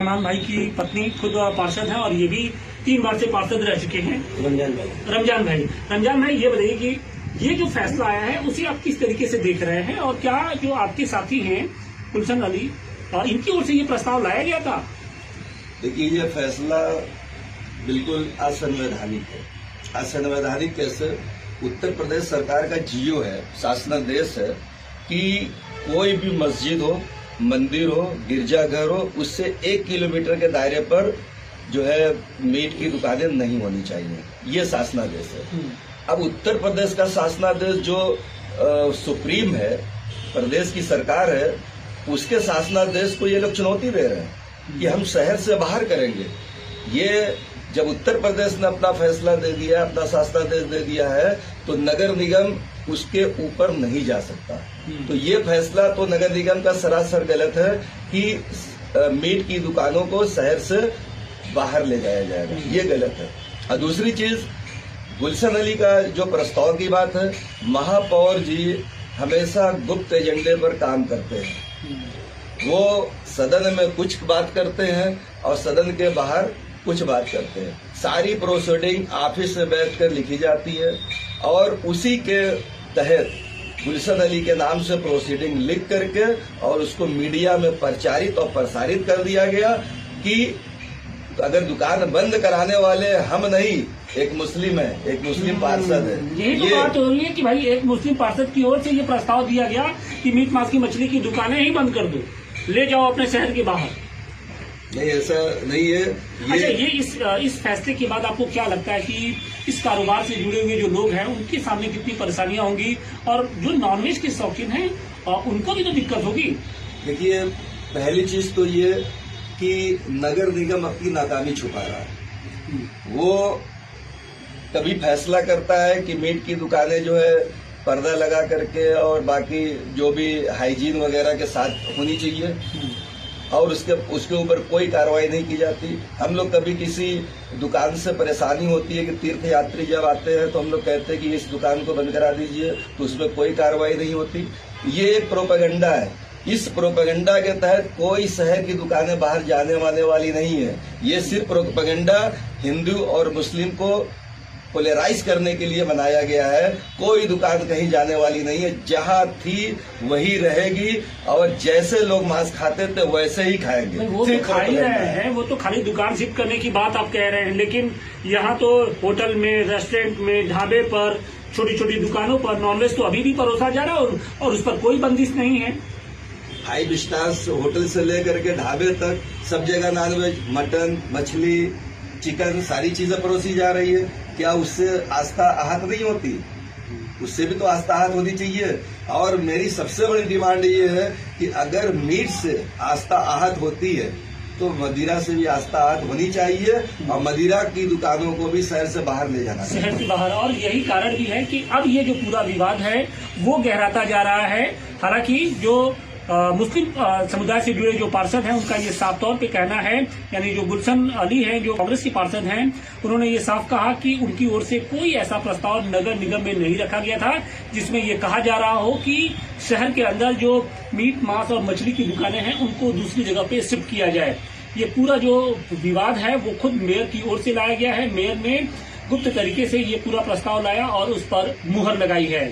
इमरान भाई की पत्नी खुद पार्षद हैं और ये भी 3 बार से पार्षद रह चुके हैं। रमजान भाई ये बताइए कि ये जो फैसला आया है उसे आप किस तरीके से देख रहे हैं और क्या जो आपके साथी हैं गुलशन अली इनकी ओर से ये प्रस्ताव लाया गया था? देखिए, ये फैसला बिल्कुल असंवैधानिक है। असंवैधानिक कैसे? उत्तर प्रदेश सरकार का जियो है, शासनादेश है कि कोई भी मस्जिद हो, मंदिर हो, गिरजाघर हो, उससे 1 किलोमीटर के दायरे पर जो है मीट की दुकानें नहीं होनी चाहिए। ये शासनादेश है। अब उत्तर प्रदेश का शासनादेश जो सुप्रीम है, प्रदेश की सरकार है, उसके शासनादेश को ये लोग चुनौती दे रहे हैं कि हम शहर से बाहर करेंगे। ये जब उत्तर प्रदेश ने अपना फैसला दे दिया, अपना शासनादेश दे दिया है, तो नगर निगम उसके ऊपर नहीं जा सकता। तो ये फैसला तो नगर निगम का सरासर गलत है कि मीट की दुकानों को शहर से बाहर ले जाया जाएगा, ये गलत है। और दूसरी चीज, गुलशन अली का जो प्रस्ताव की बात है, महापौर जी हमेशा गुप्त एजेंडे पर काम करते हैं। वो सदन में कुछ बात करते हैं और सदन के बाहर कुछ बात करते हैं। सारी प्रोसीडिंग ऑफिस में बैठकर लिखी जाती है और उसी के तहत गुलशन अली के नाम से प्रोसीडिंग लिख करके और उसको मीडिया में प्रचारित और प्रसारित कर दिया गया कि अगर दुकान बंद कराने वाले हम नहीं, एक मुस्लिम है, एक मुस्लिम पार्षद है। यही तो बात हो रही है कि भाई एक मुस्लिम पार्षद की ओर से ये प्रस्ताव दिया गया कि मीट मांस की मछली की दुकानें ही बंद कर दो, ले जाओ अपने शहर के बाहर। नहीं, ऐसा नहीं है। अच्छा, ये इस फैसले के बाद आपको क्या लगता है कि इस कारोबार से जुड़े हुए जो लोग हैं उनके सामने कितनी परेशानियां होंगी और जो नॉनवेज के शौकीन हैं उनको भी तो दिक्कत होगी? देखिए, पहली चीज तो ये कि नगर निगम अपनी नाकामी छुपा रहा है। वो कभी फैसला करता है कि मीट की दुकानें जो है पर्दा लगा करके और बाकी जो भी हाइजीन वगैरह के साथ होनी चाहिए और उसके ऊपर कोई कार्रवाई नहीं की जाती। हम लोग कभी किसी दुकान से परेशानी होती है कि तीर्थ यात्री जब आते हैं तो हम लोग कहते हैं कि इस दुकान को बंद करा दीजिए, तो उसमें कोई कार्रवाई नहीं होती। ये एक प्रोपेगेंडा है। इस प्रोपेगेंडा के तहत कोई शहर की दुकानें बाहर जाने वाली नहीं है। ये सिर्फ प्रोपेगेंडा हिंदू और मुस्लिम को पोलराइज करने के लिए बनाया गया है। कोई दुकान कहीं जाने वाली नहीं है, जहां थी वही रहेगी और जैसे लोग मांस खाते थे वैसे ही खाएंगे। वो तो खा ही रहे हैं, वो तो खाली दुकान शिफ्ट करने की बात आप कह रहे हैं, लेकिन यहाँ तो होटल में, रेस्टोरेंट में, ढाबे पर, छोटी छोटी दुकानों पर नॉनवेज तो अभी भी परोसा जा रहा है और उस पर कोई बंदिश नहीं है। 5 स्टार होटल से लेकर के ढाबे तक सब जगह नॉनवेज, मटन, मछली, चिकन, सारी चीजें परोसी जा रही है। क्या उससे आस्था आहत नहीं होती? उससे भी तो आस्था आहत होनी चाहिए। और मेरी सबसे बड़ी डिमांड ये है कि अगर मीट से आस्था आहत होती है तो मदिरा से भी आस्था आहत होनी चाहिए और मदिरा की दुकानों को भी शहर से बाहर ले जाना चाहिए, शहर से बाहर। और यही कारण भी है कि अब ये जो पूरा विवाद है वो गहराता जा रहा है। हालांकि जो मुस्लिम समुदाय से जुड़े जो पार्षद हैं उनका ये साफ तौर पे कहना है, यानी जो गुलशन अली हैं जो कांग्रेस के पार्षद हैं, उन्होंने ये साफ कहा कि उनकी ओर से कोई ऐसा प्रस्ताव नगर निगम में नहीं रखा गया था जिसमें ये कहा जा रहा हो कि शहर के अंदर जो मीट, मांस और मछली की दुकानें हैं उनको दूसरी जगह पे शिफ्ट किया जाए। ये पूरा जो विवाद है वो खुद मेयर की ओर से लाया गया है। मेयर ने गुप्त तरीके से ये पूरा प्रस्ताव लाया और उस पर मुहर लगाई है।